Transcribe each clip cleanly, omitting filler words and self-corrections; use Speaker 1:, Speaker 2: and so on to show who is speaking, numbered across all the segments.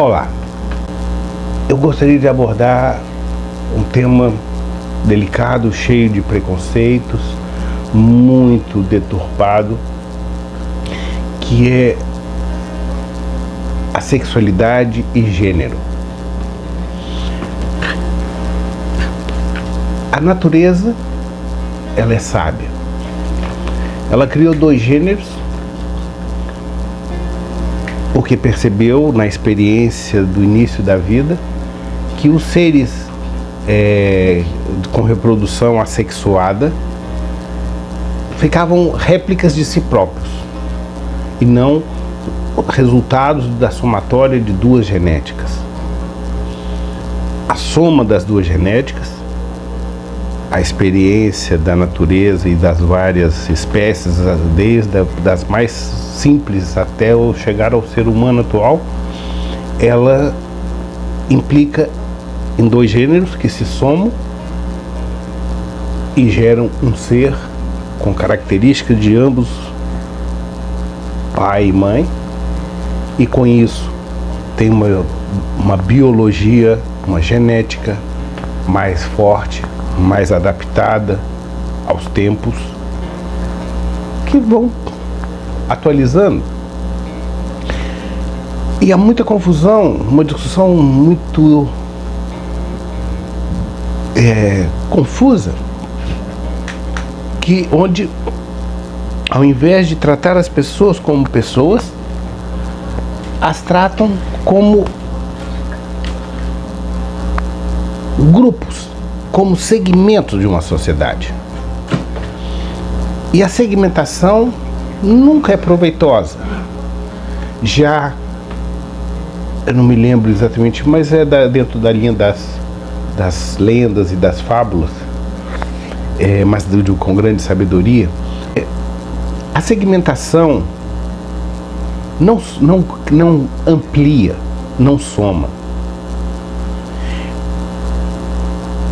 Speaker 1: Olá, eu gostaria de abordar um tema delicado, cheio de preconceitos, muito deturpado, que é a sexualidade e gênero. A natureza, ela é sábia. Ela criou dois gêneros, porque percebeu na experiência do início da vida que os seres com reprodução assexuada ficavam réplicas de si próprios e não resultados da somatória de duas genéticas. A soma das duas genéticas, a experiência da natureza e das várias espécies, desde das mais simples até chegar ao ser humano atual, ela implica em dois gêneros que se somam e geram um ser com características de ambos, pai e mãe, e com isso tem uma biologia, uma genética mais forte, mais adaptada aos tempos, que vão atualizando. E há muita confusão, uma discussão muito confusa, onde ao invés de tratar as pessoas como pessoas, as tratam como grupos, como segmentos de uma sociedade. E a segmentação nunca é proveitosa. Já, eu não me lembro exatamente, mas é dentro da linha das lendas e das fábulas, mas com grande sabedoria. A segmentação não amplia, não soma.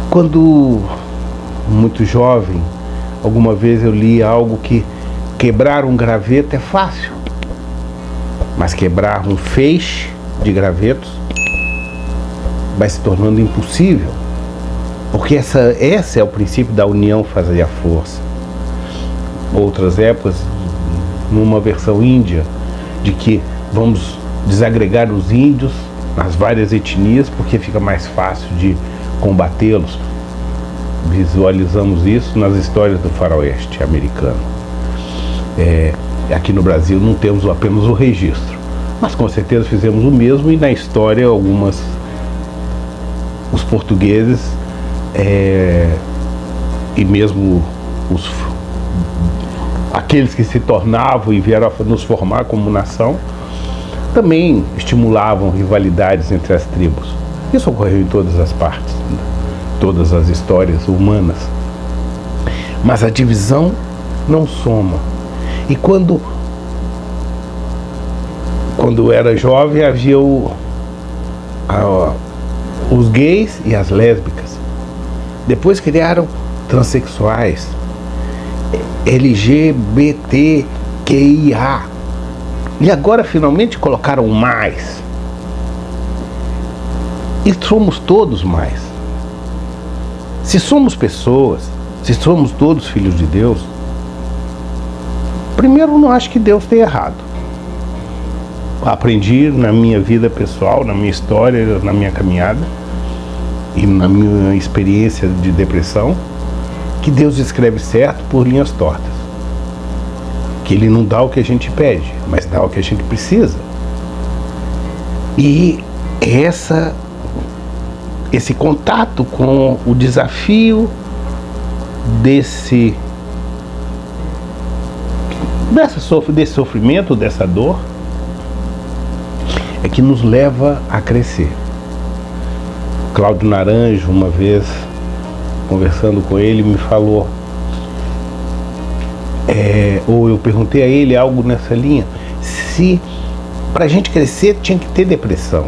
Speaker 1: Quando muito jovem, alguma vez eu li algo que quebrar um graveto é fácil, mas quebrar um feixe de gravetos vai se tornando impossível, porque esse é o princípio da união fazer a força. Outras épocas, numa versão índia, de que vamos desagregar os índios nas várias etnias porque fica mais fácil de combatê-los. Visualizamos isso nas histórias do faroeste americano. Aqui no Brasil não temos apenas o registro, mas com certeza fizemos o mesmo, e na história os portugueses e mesmo aqueles que se tornavam e vieram a nos formar como nação também estimulavam rivalidades entre as tribos. Isso ocorreu em todas as partes, todas as histórias humanas. Mas a divisão não soma. E quando eu era jovem, havia os gays e as lésbicas. Depois criaram transexuais, LGBTQIA. E agora finalmente colocaram mais. E somos todos mais. Se somos pessoas, se somos todos filhos de Deus, primeiro, não acho que Deus tenha errado. Aprendi na minha vida pessoal, na minha história, na minha caminhada e na minha experiência de depressão, que Deus escreve certo por linhas tortas. Que Ele não dá o que a gente pede, mas dá o que a gente precisa. E esse contato com o desafio desse sofrimento, dessa dor, é que nos leva a crescer. Cláudio Naranjo, uma vez, conversando com ele, me falou, ou eu perguntei a ele algo nessa linha, se para a gente crescer tinha que ter depressão.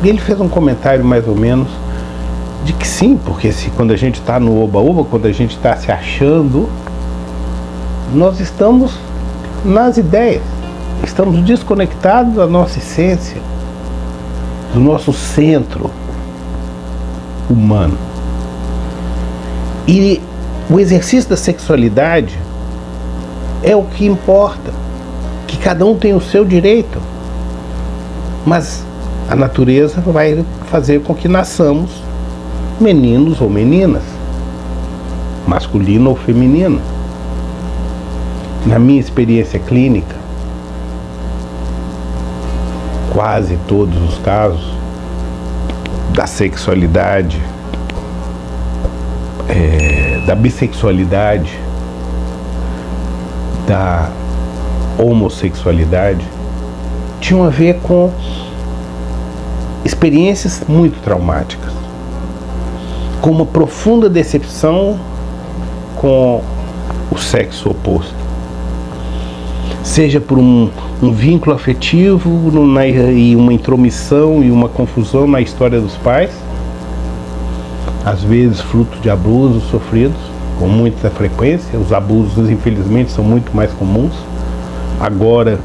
Speaker 1: E ele fez um comentário mais ou menos de que sim, porque quando a gente está no oba-oba, quando a gente está se achando, nós estamos nas ideias, estamos desconectados da nossa essência. do nosso centro humano. E o exercício da sexualidade é o que importa, que cada um tem o seu direito, mas a natureza vai fazer com que nasçamos meninos ou meninas, masculino ou feminino. Na minha experiência clínica, quase todos os casos da sexualidade, da bissexualidade, da homossexualidade, tinham a ver com experiências muito traumáticas, com uma profunda decepção com o sexo oposto, seja por um vínculo afetivo e uma intromissão e uma confusão na história dos pais, às vezes fruto de abusos sofridos com muita frequência. Os abusos, infelizmente, são muito mais comuns. Agora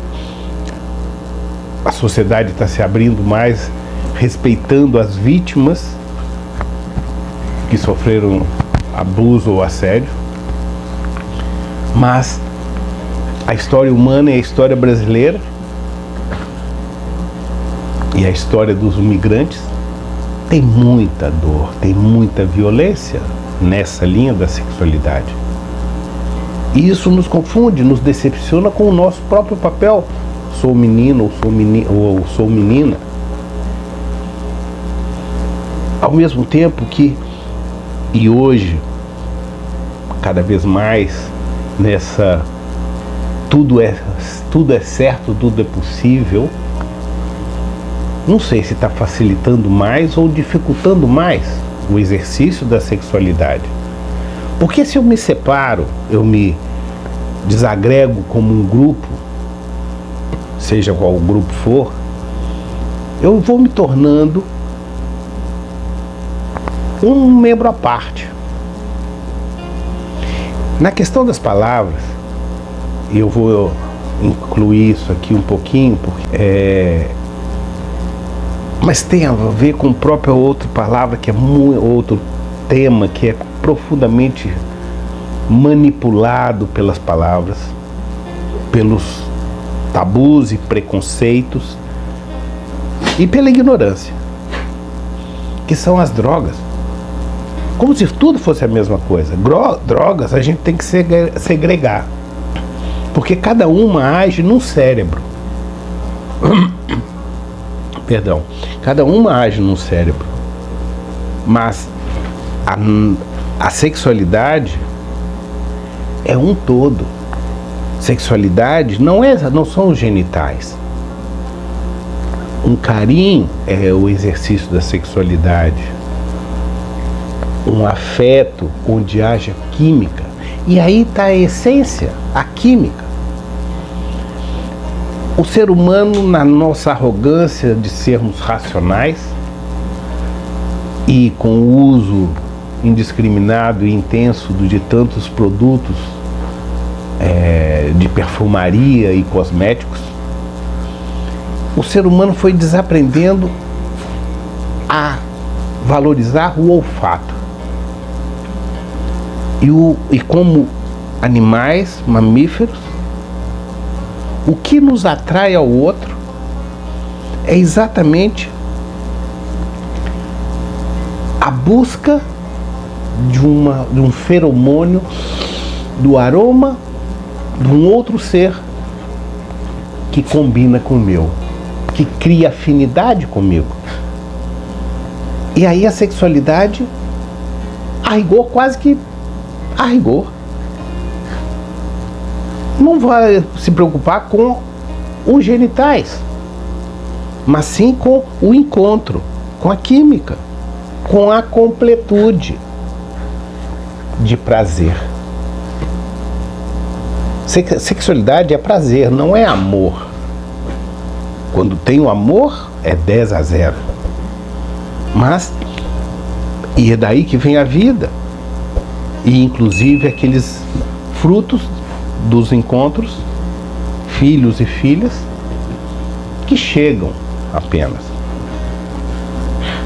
Speaker 1: a sociedade está se abrindo mais, respeitando as vítimas que sofreram abuso ou assédio, mas a história humana e a história brasileira e a história dos imigrantes tem muita dor, tem muita violência nessa linha da sexualidade. E isso nos confunde, nos decepciona com o nosso próprio papel. Sou menino ou sou menina. Ao mesmo tempo que, e hoje, cada vez mais, nessa tudo é certo, tudo é possível, não sei se está facilitando mais ou dificultando mais o exercício da sexualidade. Porque se eu me separo, eu me desagrego como um grupo, seja qual o grupo for, eu vou me tornando um membro à parte. Na questão das palavras, eu vou incluir isso aqui um pouquinho, porque mas tem a ver com a própria outra palavra, que é outro tema que é profundamente manipulado pelas palavras, pelos tabus e preconceitos e pela ignorância, que são as drogas. Como se tudo fosse a mesma coisa. Drogas a gente tem que segregar, porque cada uma age num cérebro. Perdão, cada uma age num cérebro, mas a sexualidade é um todo. Sexualidade não são os genitais. Um carinho é o exercício da sexualidade. Um afeto onde haja química. E aí está a essência, a química. O ser humano, na nossa arrogância de sermos racionais e com o uso indiscriminado e intenso de tantos produtos de perfumaria e cosméticos, o ser humano foi desaprendendo a valorizar o olfato. E como animais, mamíferos, o que nos atrai ao outro é exatamente a busca de um feromônio, do aroma de um outro ser que combina com o meu, que cria afinidade comigo. E aí a sexualidade, a rigor, quase que a rigor, não vai se preocupar com os genitais, mas sim com o encontro, com a química, com a completude de prazer. Sexualidade é prazer, não é amor. Quando tem o amor, é 10-0. E é daí que vem a vida. E inclusive aqueles frutos dos encontros, filhos e filhas, que chegam apenas.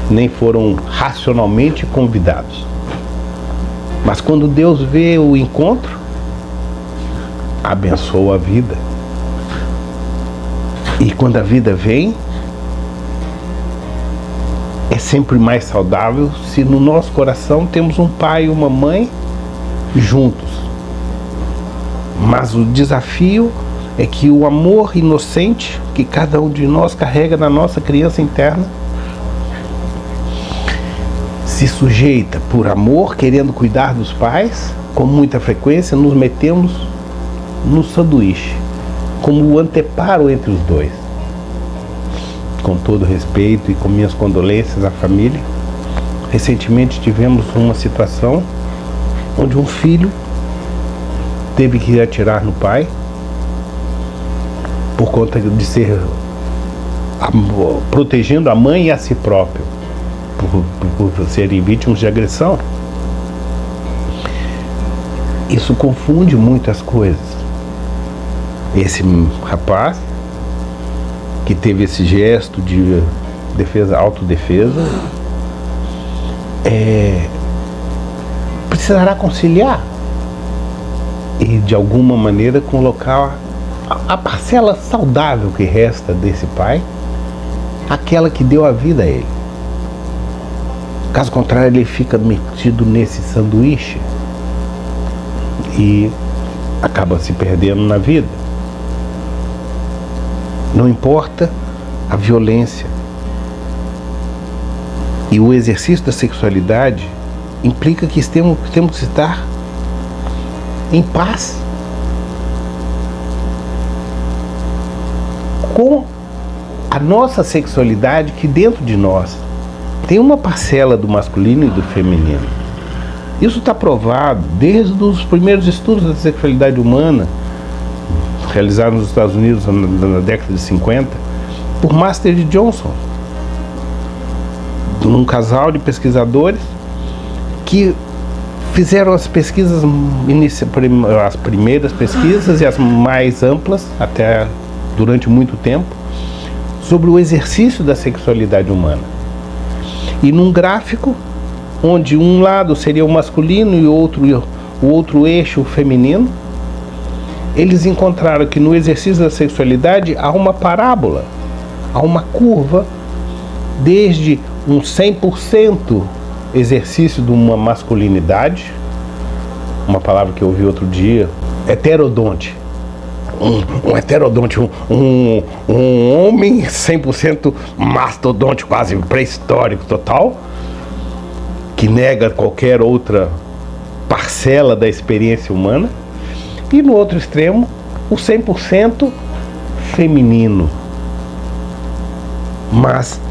Speaker 1: nem foram racionalmente convidados. Mas quando Deus vê o encontro, abençoa a vida. E quando a vida vem, é sempre mais saudável se no nosso coração temos um pai e uma mãe juntos. Mas o desafio é que o amor inocente que cada um de nós carrega na nossa criança interna se sujeita por amor, querendo cuidar dos pais, com muita frequência nos metemos no sanduíche, como o anteparo entre os dois. Com todo respeito e com minhas condolências à família, recentemente tivemos uma situação onde um filho teve que atirar no pai por conta de ser protegendo a mãe e a si próprio por serem vítimas de agressão. Isso confunde muitas coisas. Esse rapaz que teve esse gesto de defesa, autodefesa, precisará conciliar e de alguma maneira colocar a parcela saudável que resta desse pai, aquela que deu a vida a ele. Caso contrário, ele fica metido nesse sanduíche e acaba se perdendo na vida. Não importa a violência. E o exercício da sexualidade implica que temos que estar em paz com a nossa sexualidade, que dentro de nós tem uma parcela do masculino e do feminino. Isso está provado desde os primeiros estudos da sexualidade humana, realizados nos Estados Unidos na década de 50, por Master e Johnson, um casal de pesquisadores que fizeram as pesquisas, as primeiras pesquisas e as mais amplas, até durante muito tempo, sobre o exercício da sexualidade humana. E num gráfico, onde um lado seria o masculino e o outro eixo o feminino, eles encontraram que no exercício da sexualidade há uma parábola, há uma curva, desde um 100% exercício de uma masculinidade, uma palavra que eu ouvi outro dia, heterodonte. Um heterodonte, um homem 100% mastodonte, quase pré-histórico total, que nega qualquer outra parcela da experiência humana. E no outro extremo, o 100% feminino. Mas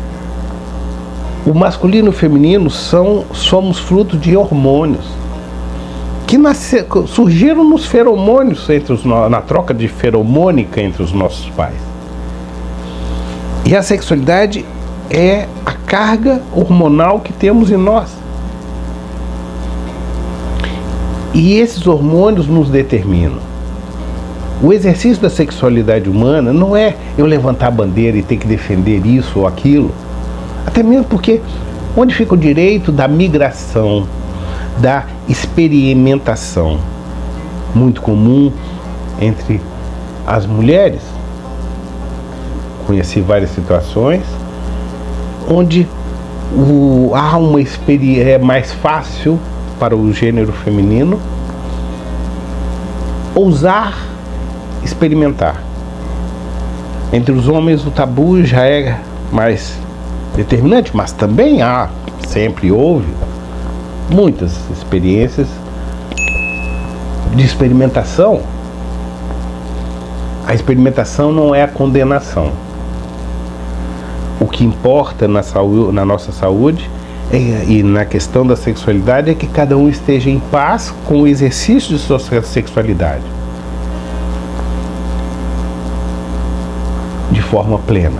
Speaker 1: o masculino e o feminino somos fruto de hormônios que surgiram nos feromônios, na troca de feromônica entre os nossos pais. E a sexualidade é a carga hormonal que temos em nós. E esses hormônios nos determinam. O exercício da sexualidade humana não é eu levantar a bandeira e ter que defender isso ou aquilo. Até mesmo porque onde fica o direito da migração, da experimentação, muito comum entre as mulheres? Conheci várias situações onde há uma experiência, é mais fácil para o gênero feminino ousar experimentar. Entre os homens o tabu já é mais determinante, mas também sempre houve muitas experiências de experimentação. A experimentação não é a condenação. O que importa na nossa saúde e na questão da sexualidade é que cada um esteja em paz com o exercício de sua sexualidade de forma plena,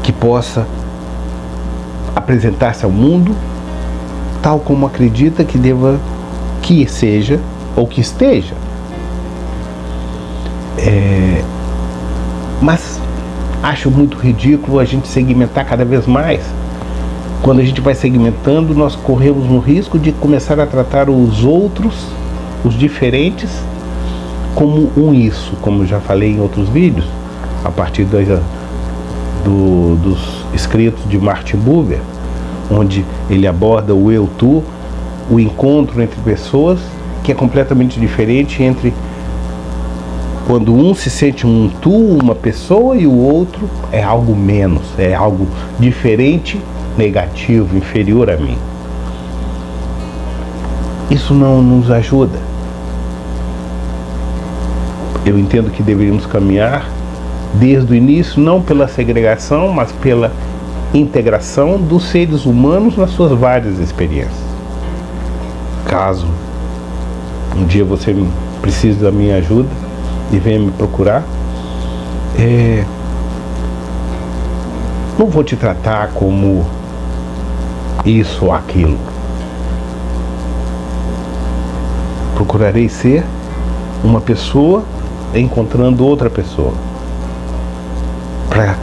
Speaker 1: que possa apresentar-se ao mundo tal como acredita que seja ou que esteja. Mas acho muito ridículo a gente segmentar cada vez mais Quando a gente vai segmentando, nós corremos no risco de começar a tratar os outros, os diferentes, como um isso, como já falei em outros vídeos, a partir dos escritos de Martin Buber, onde ele aborda o eu-tu, o encontro entre pessoas, que é completamente diferente entre quando um se sente um tu, uma pessoa, e o outro é algo menos, é algo diferente, negativo, inferior a mim. Isso não nos ajuda. Eu entendo que deveríamos caminhar desde o início, não pela segregação, mas pela integração dos seres humanos nas suas várias experiências. Caso um dia você precise da minha ajuda e venha me procurar, não vou te tratar como isso ou aquilo. Procurarei ser uma pessoa encontrando outra pessoa, para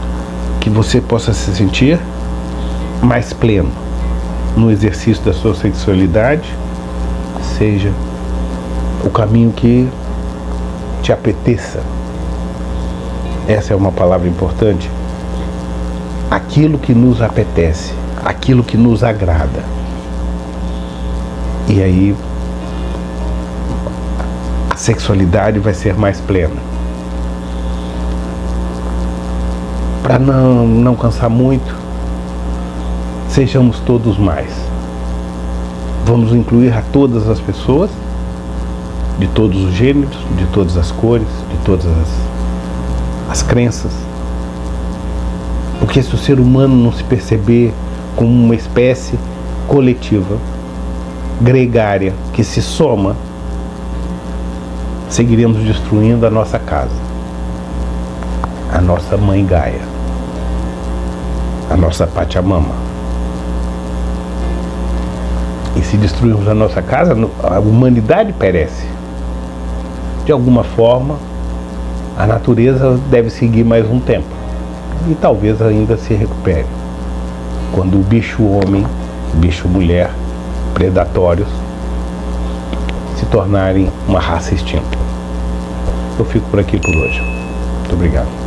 Speaker 1: que você possa se sentir mais pleno no exercício da sua sexualidade, seja o caminho que te apeteça. Essa é uma palavra importante. Aquilo que nos apetece, aquilo que nos agrada. E aí a sexualidade vai ser mais plena. Para não cansar muito, sejamos todos mais. Vamos incluir a todas as pessoas, de todos os gêneros, de todas as cores, de todas as crenças. Porque se o ser humano não se perceber como uma espécie coletiva, gregária, que se soma, seguiremos destruindo a nossa casa, a nossa mãe Gaia, a nossa Pachamama. E se destruirmos a nossa casa, a humanidade perece. De alguma forma, a natureza deve seguir mais um tempo. E talvez ainda se recupere. Quando o bicho homem, bicho mulher, predatórios, se tornarem uma raça extinta. Eu fico por aqui por hoje. Muito obrigado.